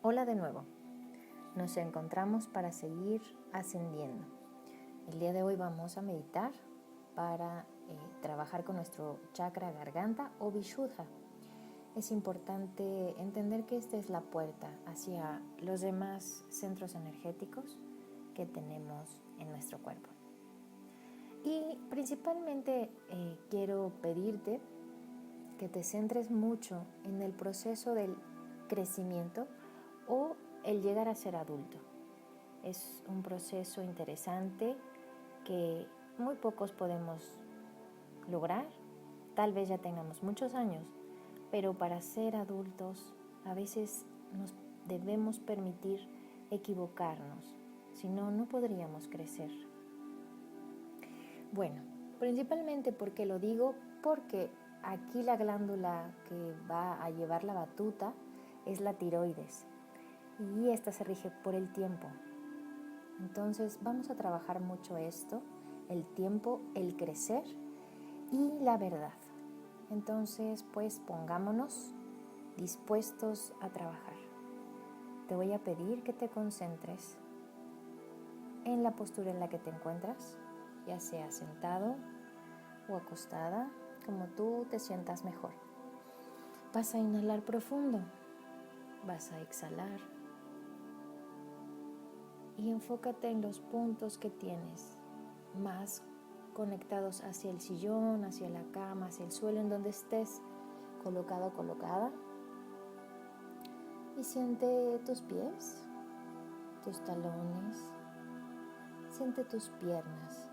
Hola de nuevo, nos encontramos para seguir ascendiendo. El día de hoy vamos a meditar para trabajar con nuestro chakra garganta o Vishuddha. Es importante entender que esta es la puerta hacia los demás centros energéticos que tenemos en nuestro cuerpo. Y principalmente quiero pedirte que te centres mucho en el proceso del crecimiento o el llegar a ser adulto. Es un proceso interesante que muy pocos podemos lograr. Tal vez ya tengamos muchos años, pero para ser adultos a veces nos debemos permitir equivocarnos, si no, no podríamos crecer. Bueno, principalmente porque lo digo, porque aquí la glándula que va a llevar la batuta es la tiroides y esta se rige por el tiempo. Entonces vamos a trabajar mucho esto, el tiempo, el crecer y la verdad. Entonces pues pongámonos dispuestos a trabajar. Te voy a pedir que te concentres en la postura en la que te encuentras, ya sea sentado o acostada, como tú te sientas mejor. Vas a inhalar profundo, vas a exhalar y enfócate en los puntos que tienes más conectados hacia el sillón, hacia la cama, hacia el suelo, en donde estés colocado o colocada. Y siente tus pies, tus talones, siente tus piernas,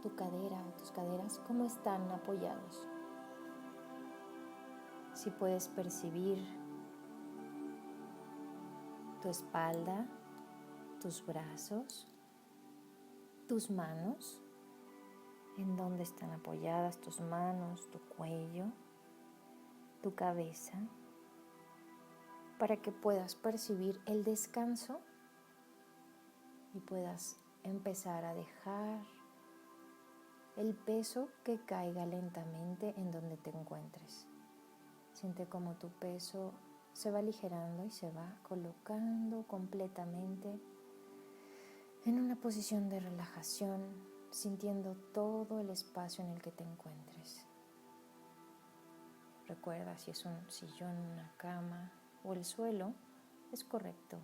tu cadera o tus caderas, cómo están apoyados. Si puedes percibir tu espalda, tus brazos, tus manos, en dónde están apoyadas tus manos, tu cuello, tu cabeza, para que puedas percibir el descanso y puedas empezar a dejar el peso que caiga lentamente en donde te encuentres. Siente cómo tu peso se va aligerando y se va colocando completamente en una posición de relajación, sintiendo todo el espacio en el que te encuentres. Recuerda, si es un sillón, una cama o el suelo, es correcto.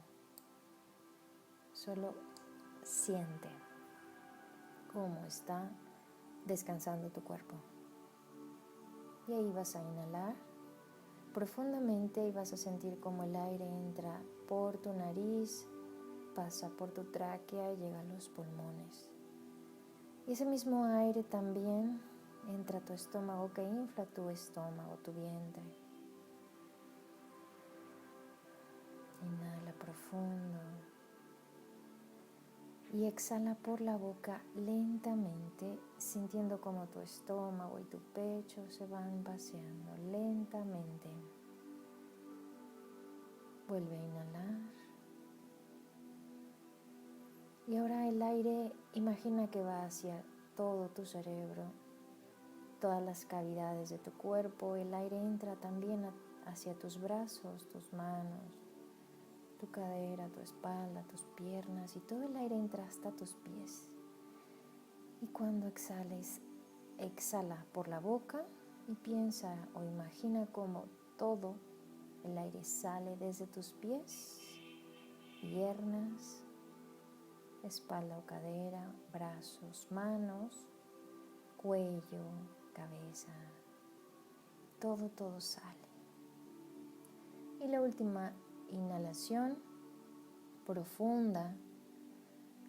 Solo siente cómo está descansando tu cuerpo. Y ahí vas a inhalar profundamente y vas a sentir cómo el aire entra por tu nariz, pasa por tu tráquea y llega a los pulmones. Y ese mismo aire también entra a tu estómago, que infla tu estómago, tu vientre. Inhala profundo y exhala por la boca lentamente, sintiendo como tu estómago y tu pecho se van vaciando lentamente. Vuelve a inhalar. Y ahora el aire, imagina que va hacia todo tu cerebro, todas las cavidades de tu cuerpo. El aire entra también hacia tus brazos, tus manos, tu cadera, tu espalda, tus piernas, y todo el aire entra hasta tus pies. Y cuando exhales, exhala por la boca y piensa o imagina cómo todo el aire sale desde tus pies, piernas, espalda o cadera, brazos, manos, cuello, cabeza. Todo sale. Y la última inhalación profunda,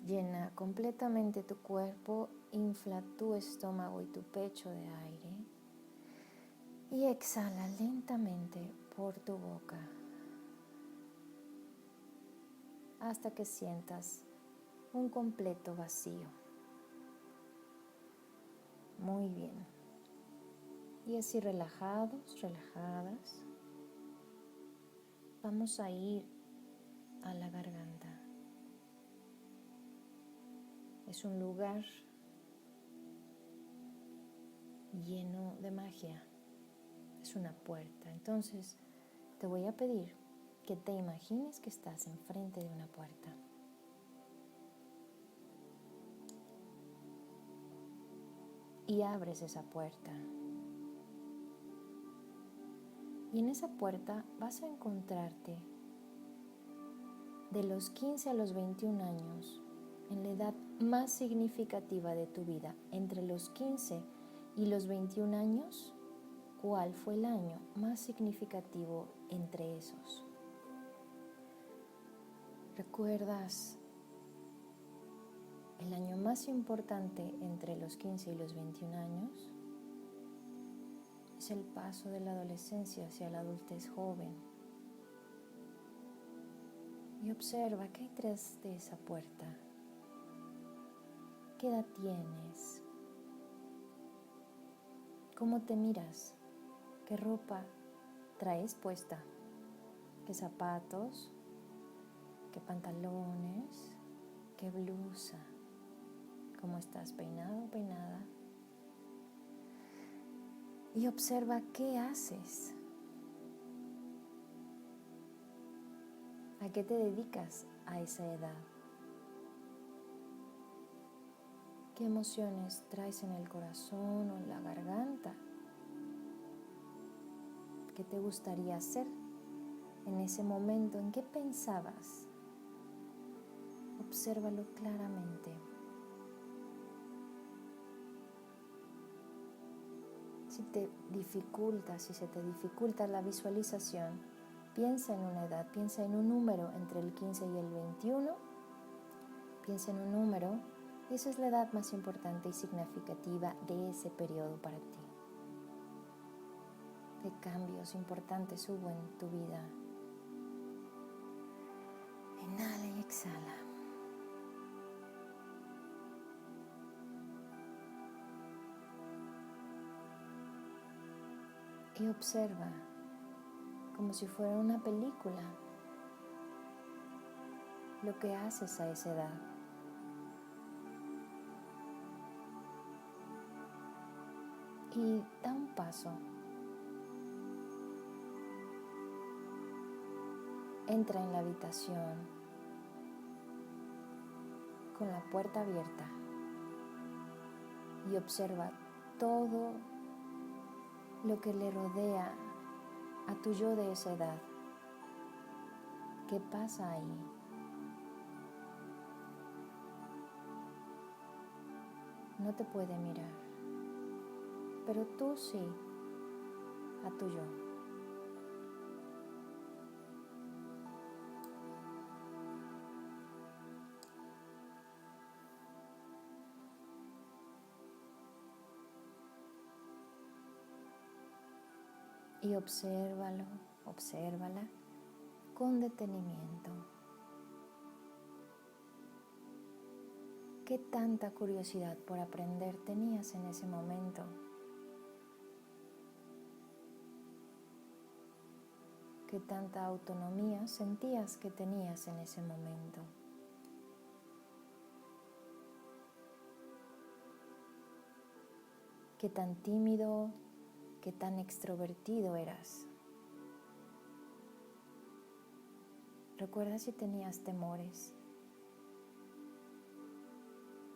llena completamente tu cuerpo, infla tu estómago y tu pecho de aire y exhala lentamente por tu boca hasta que sientas un completo vacío. Muy bien. Y así relajados, relajadas, vamos a ir a la garganta. Es un lugar lleno de magia. Es una puerta. Entonces te voy a pedir que te imagines que estás enfrente de una puerta. Y abres esa puerta. Y en esa puerta vas a encontrarte de los 15 a los 21 años, en la edad más significativa de tu vida. Entre los 15 y los 21 años, ¿cuál fue el año más significativo entre esos? ¿Recuerdas el año más importante entre los 15 y los 21 años? Es el paso de la adolescencia hacia la adultez joven. Y observa qué hay tras de esa puerta. ¿Qué edad tienes? ¿Cómo te miras? ¿Qué ropa traes puesta? ¿Qué zapatos? ¿Qué pantalones? ¿Qué blusa? ¿Cómo estás peinado o peinada? Y observa qué haces. ¿A qué te dedicas a esa edad? ¿Qué emociones traes en el corazón o en la garganta? ¿Qué te gustaría hacer en ese momento? ¿En qué pensabas? Obsérvalo claramente. Si se te dificulta la visualización, piensa en una edad, piensa en un número entre el 15 y el 21. Piensa en un número y esa es la edad más importante y significativa de ese periodo para ti. ¿Qué cambios importantes hubo en tu vida? Inhala y exhala. Y observa como si fuera una película lo que haces a esa edad. Y da un paso. Entra en la habitación con la puerta abierta y observa todo lo que le rodea a tu yo de esa edad. ¿Qué pasa ahí? No te puede mirar, pero tú sí, a tu yo. Y obsérvalo, obsérvala con detenimiento. ¿Qué tanta curiosidad por aprender tenías en ese momento? ¿Qué tanta autonomía sentías que tenías en ese momento? ¿Qué tan tímido, qué tan extrovertido eras? Recuerda si tenías temores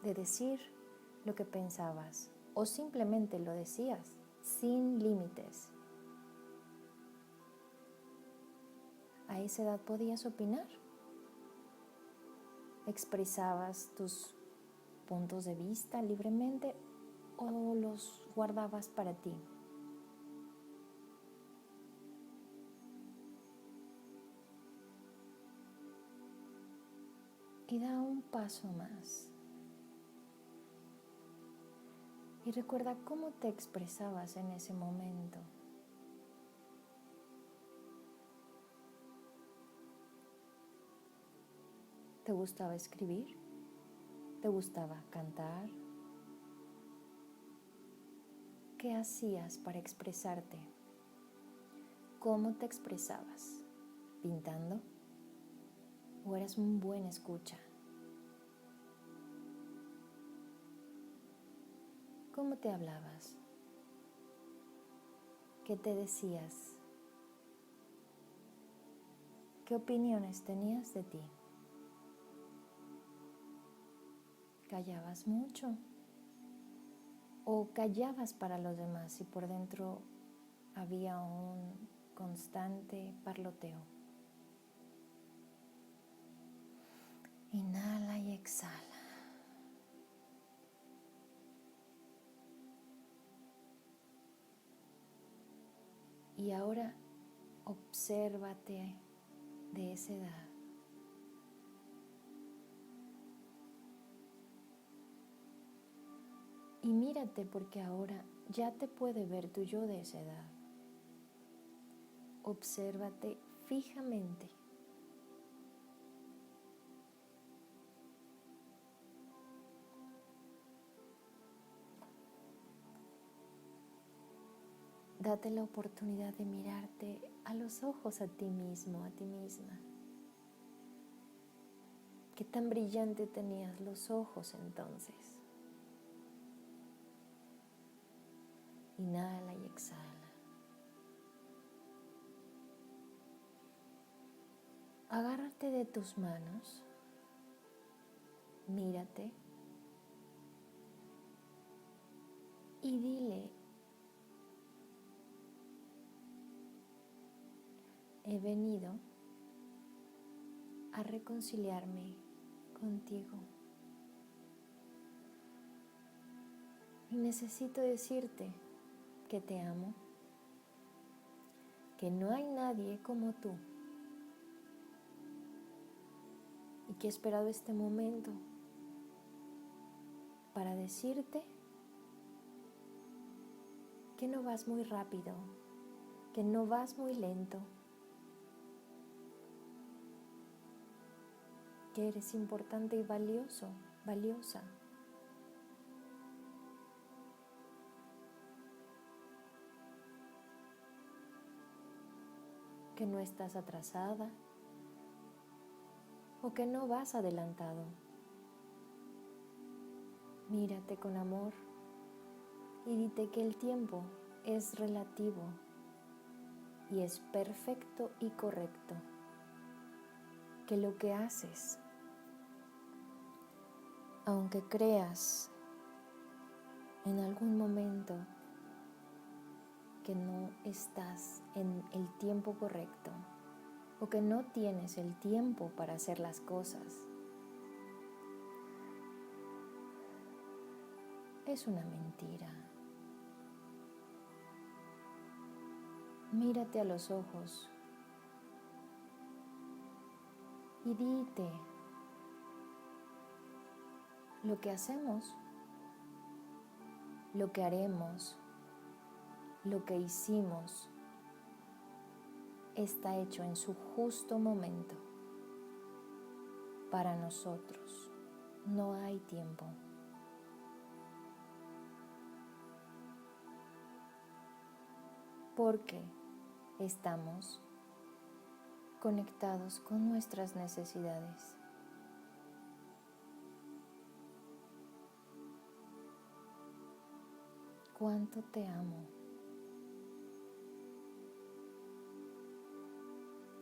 de decir lo que pensabas o simplemente lo decías sin límites. A esa edad podías opinar. ¿Expresabas tus puntos de vista libremente o los guardabas para ti? Y da un paso más. Y recuerda cómo te expresabas en ese momento. ¿Te gustaba escribir? ¿Te gustaba cantar? ¿Qué hacías para expresarte? ¿Cómo te expresabas? ¿Pintando? ¿O eras un buen escucha? ¿Cómo te hablabas? ¿Qué te decías? ¿Qué opiniones tenías de ti? ¿Callabas mucho? ¿O callabas para los demás y por dentro había un constante parloteo? Inhala y exhala. Y ahora obsérvate de esa edad. Y mírate porque ahora ya te puede ver tu yo de esa edad. Obsérvate fijamente. Date la oportunidad de mirarte a los ojos a ti mismo, a ti misma. ¿Qué tan brillante tenías los ojos entonces? Inhala y exhala. Agárrate de tus manos, mírate y dile: he venido a reconciliarme contigo. Y necesito decirte que te amo, que no hay nadie como tú y que he esperado este momento para decirte que no vas muy rápido, que no vas muy lento, que eres importante y valioso, valiosa. Que no estás atrasada o que no vas adelantado. Mírate con amor y dite que el tiempo es relativo y es perfecto y correcto. Que lo que haces, aunque creas en algún momento que no estás en el tiempo correcto o que no tienes el tiempo para hacer las cosas, es una mentira. Mírate a los ojos y dite: lo que hacemos, lo que haremos, lo que hicimos, está hecho en su justo momento. Para nosotros no hay tiempo. Porque estamos conectados con nuestras necesidades. Cuánto te amo.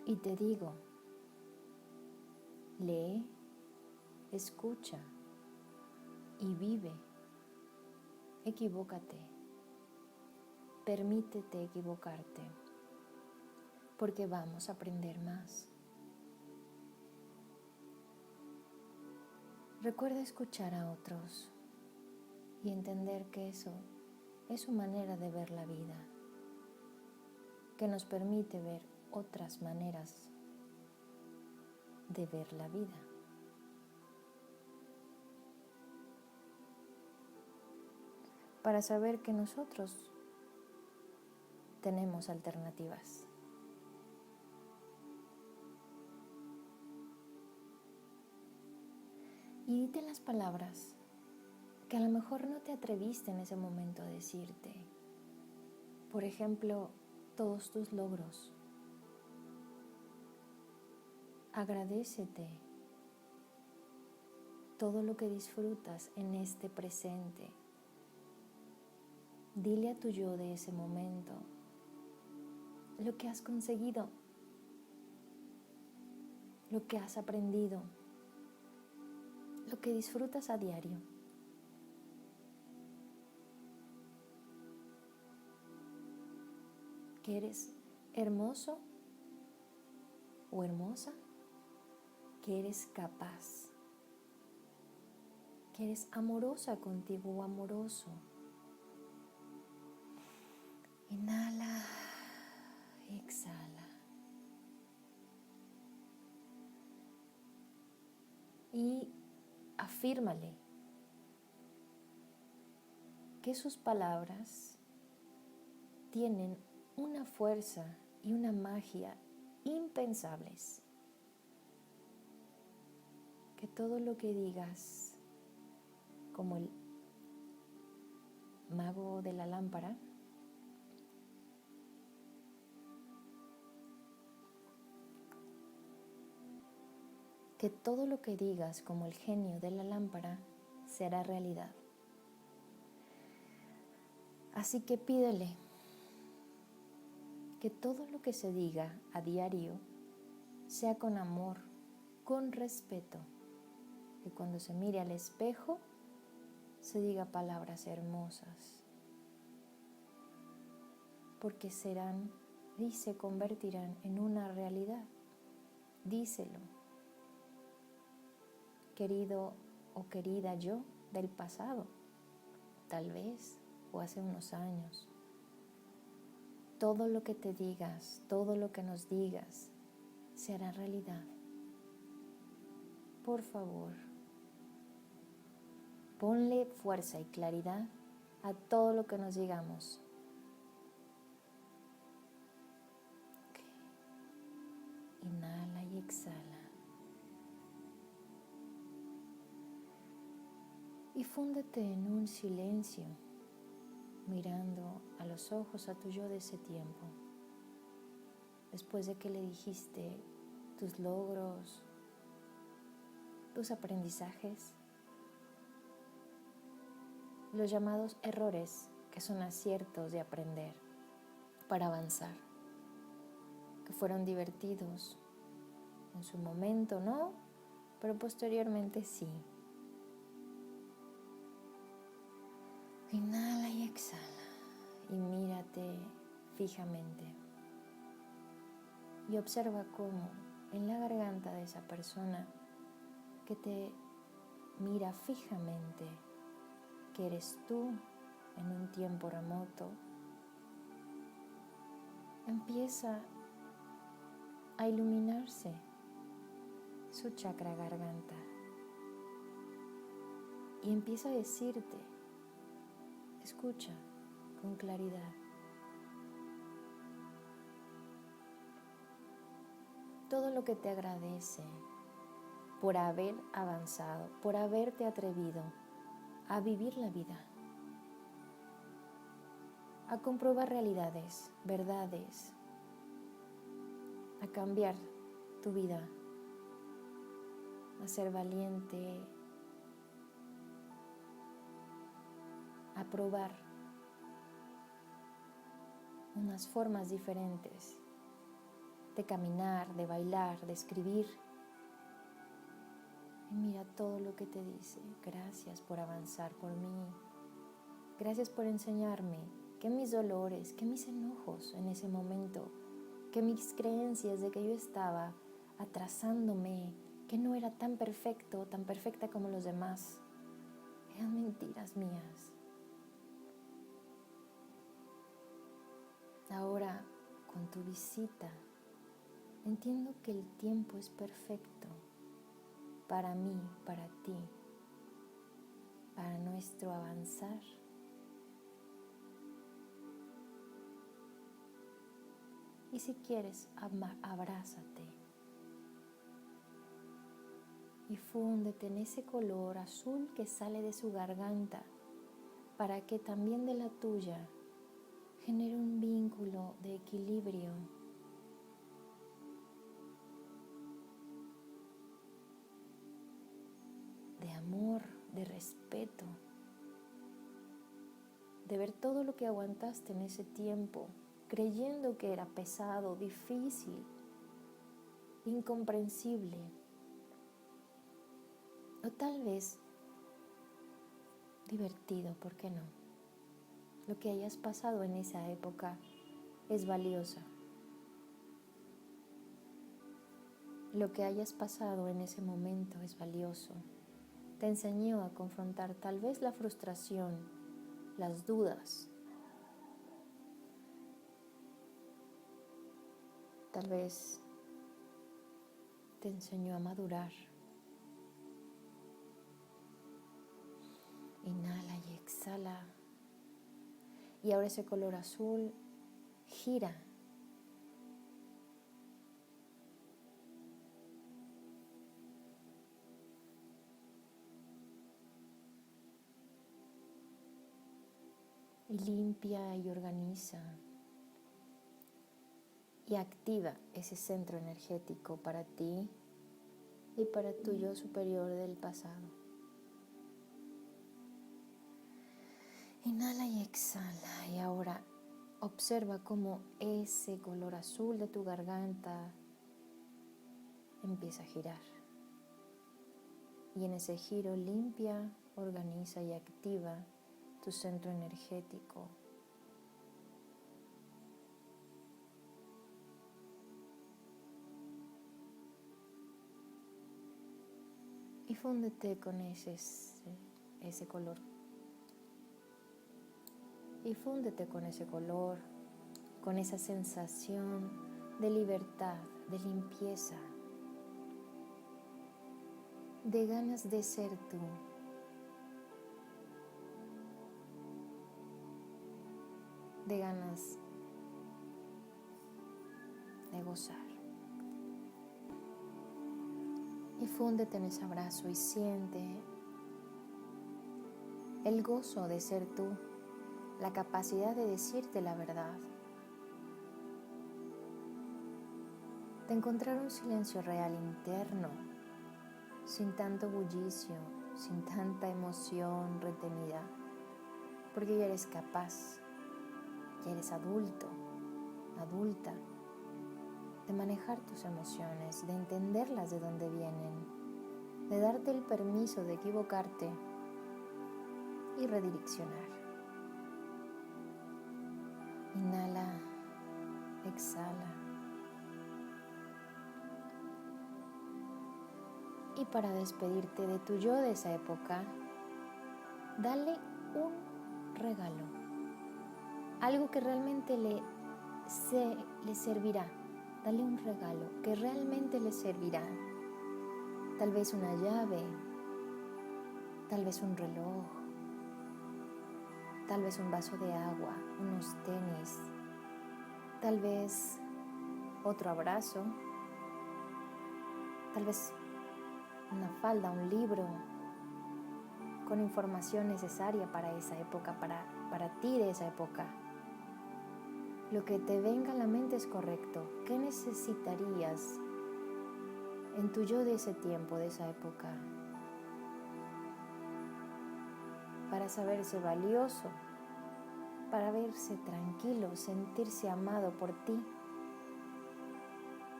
Y te digo: lee, escucha y vive. Equivócate. Permítete equivocarte, porque vamos a aprender más. Recuerda escuchar a otros y entender que eso es su manera de ver la vida, que nos permite ver otras maneras de ver la vida. Para saber que nosotros tenemos alternativas. Y dite las palabras que a lo mejor no te atreviste en ese momento a decirte. Por ejemplo, todos tus logros. Agradécete todo lo que disfrutas en este presente. Dile a tu yo de ese momento lo que has conseguido. lo que has aprendido, lo que disfrutas a diario. Que eres hermoso o hermosa, que eres capaz, que eres amorosa contigo o amoroso. Inhala, exhala. Y afírmale que sus palabras tienen una fuerza y una magia impensables. Que todo lo que digas, como el mago de la lámpara, que todo lo que digas como el genio de la lámpara será realidad. Así que pídele que todo lo que se diga a diario sea con amor, con respeto, que cuando se mire al espejo se diga palabras hermosas, porque serán y se convertirán en una realidad. Díselo, querido o querida yo del pasado, tal vez, o hace unos años. Todo lo que te digas, todo lo que nos digas, se hará realidad. Por favor, ponle fuerza y claridad a todo lo que nos digamos. Okay. Inhala y exhala. Y fúndete en un silencio, mirando a los ojos a tu yo de ese tiempo. Después de que le dijiste tus logros, tus aprendizajes, los llamados errores, que son aciertos de aprender para avanzar, que fueron divertidos. En su momento no, pero posteriormente sí. Inhala y exhala y mírate fijamente y observa cómo en la garganta de esa persona que te mira fijamente, que eres tú en un tiempo remoto, empieza a iluminarse su chakra garganta y empieza a decirte, escucha con claridad, todo lo que te agradece por haber avanzado, por haberte atrevido a vivir la vida, a comprobar realidades, verdades, a cambiar tu vida, a ser valiente, a probar unas formas diferentes de caminar, de bailar, de escribir. Y mira todo lo que te dice. Gracias por avanzar por mí. Gracias por enseñarme que mis dolores, que mis enojos en ese momento, que mis creencias de que yo estaba atrasándome, que no era tan perfecto, tan perfecta como los demás, eran mentiras mías. Ahora, con tu visita, entiendo que el tiempo es perfecto para mí, para ti, para nuestro avanzar. Y si quieres, abrázate y fúndete en ese color azul que sale de su garganta para que también de la tuya genere un vínculo de equilibrio, de amor, de respeto, de ver todo lo que aguantaste en ese tiempo, creyendo que era pesado, difícil, incomprensible, o tal vez divertido, ¿por qué no? Lo que hayas pasado en esa época es valiosa. Lo que hayas pasado en ese momento es valioso. Te enseñó a confrontar tal vez la frustración, las dudas. Tal vez te enseñó a madurar. Inhala y exhala. Y ahora ese color azul gira. Y limpia y organiza. Y activa ese centro energético para ti y para tu yo superior del pasado. Inhala y exhala. Y ahora observa cómo ese color azul de tu garganta empieza a girar. Y en ese giro limpia, organiza y activa tu centro energético. Y fúndete con ese color. Y fúndete con ese color, con esa sensación de libertad, de limpieza, de ganas de ser tú. De ganas de gozar. Y fúndete en ese abrazo y siente el gozo de ser tú, la capacidad de decirte la verdad, de encontrar un silencio real interno, sin tanto bullicio, sin tanta emoción retenida, porque ya eres capaz, ya eres adulto, adulta, de manejar tus emociones, de entenderlas de dónde vienen, de darte el permiso de equivocarte y redireccionar. Inhala, exhala. Y para despedirte de tu yo de esa época, dale un regalo, algo que realmente le servirá. Dale un regalo que realmente le servirá. Tal vez una llave, tal vez un reloj, tal vez un vaso de agua, unos tenis, tal vez otro abrazo, tal vez una falda, un libro con información necesaria para esa época, para ti de esa época. Lo que te venga a la mente es correcto. ¿Qué necesitarías en tu yo de ese tiempo, de esa época, para saberse valioso, para verse tranquilo, sentirse amado por ti?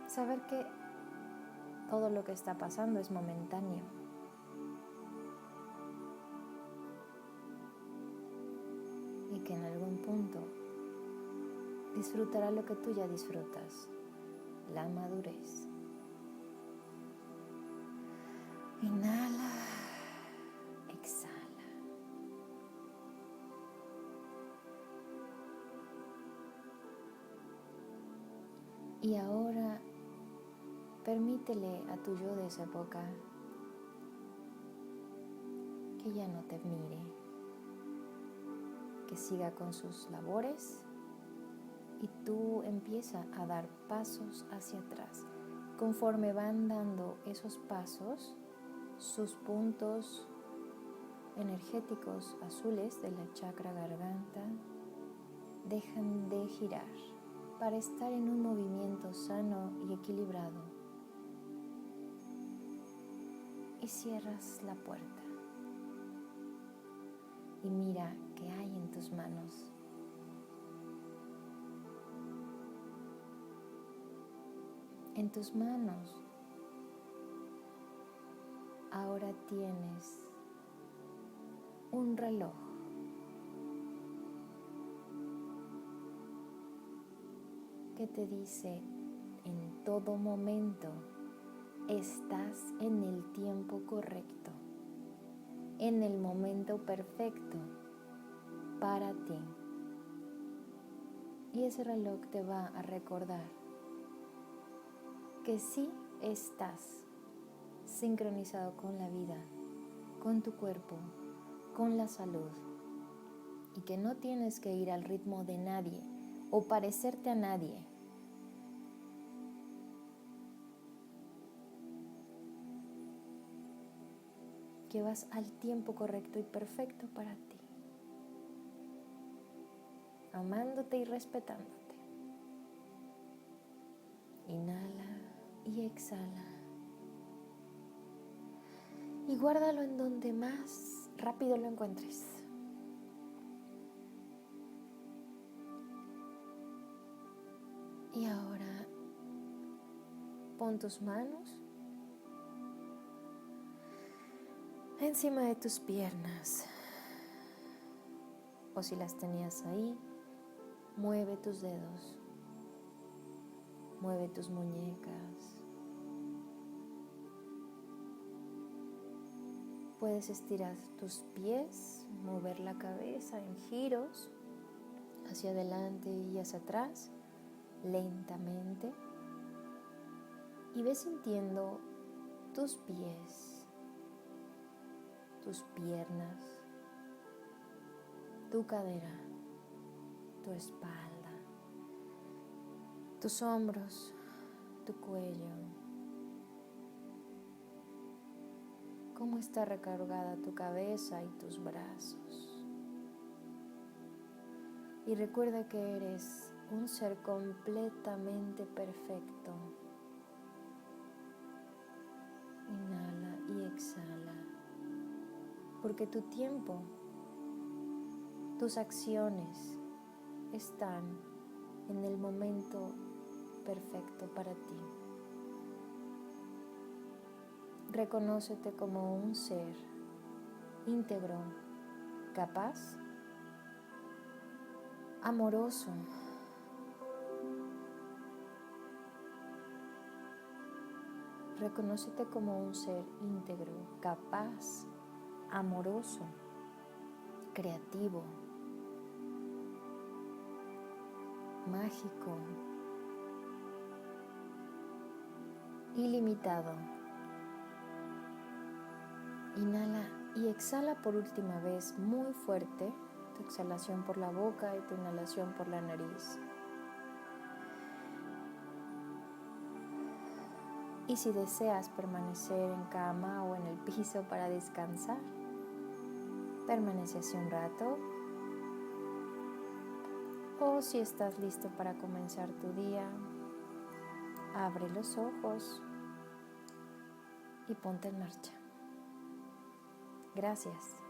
Saber que todo lo que está pasando es momentáneo. Y que en algún punto disfrutará lo que tú ya disfrutas, la madurez. Inhala, exhala. Y ahora permítele a tu yo de esa época que ya no te mire, que siga con sus labores y tú empieza a dar pasos hacia atrás. Conforme van dando esos pasos, sus puntos energéticos azules de la chakra garganta dejan de girar para estar en un movimiento sano y equilibrado. Y cierras la puerta y mira qué hay en tus manos. En tus manos ahora tienes un reloj que te dice en todo momento estás en el tiempo correcto, en el momento perfecto para ti. Y ese reloj te va a recordar que sí estás sincronizado con la vida, con tu cuerpo, con la salud, y que no tienes que ir al ritmo de nadie o parecerte a nadie. Que vas al tiempo correcto y perfecto para ti, amándote y respetándote. Inhala y exhala. Y guárdalo en donde más rápido lo encuentres. Y ahora pon tus manos encima de tus piernas. O si las tenías ahí, mueve tus dedos. Mueve tus muñecas. Puedes estirar tus pies, mover la cabeza en giros hacia adelante y hacia atrás, lentamente. Y ve sintiendo tus pies, tus piernas, tu cadera, tu espalda, tus hombros, tu cuello. Cómo está recargada tu cabeza y tus brazos. Y recuerda que eres un ser completamente perfecto. Inhala y exhala. Porque tu tiempo, tus acciones están en el momento perfecto para ti. Reconócete como un ser íntegro, capaz, amoroso, reconócete como un ser íntegro, capaz, amoroso, creativo, mágico, ilimitado. Inhala y exhala por última vez muy fuerte, tu exhalación por la boca y tu inhalación por la nariz. Y si deseas permanecer en cama o en el piso para descansar, permanece así un rato. O si estás listo para comenzar tu día, abre los ojos y ponte en marcha. Gracias.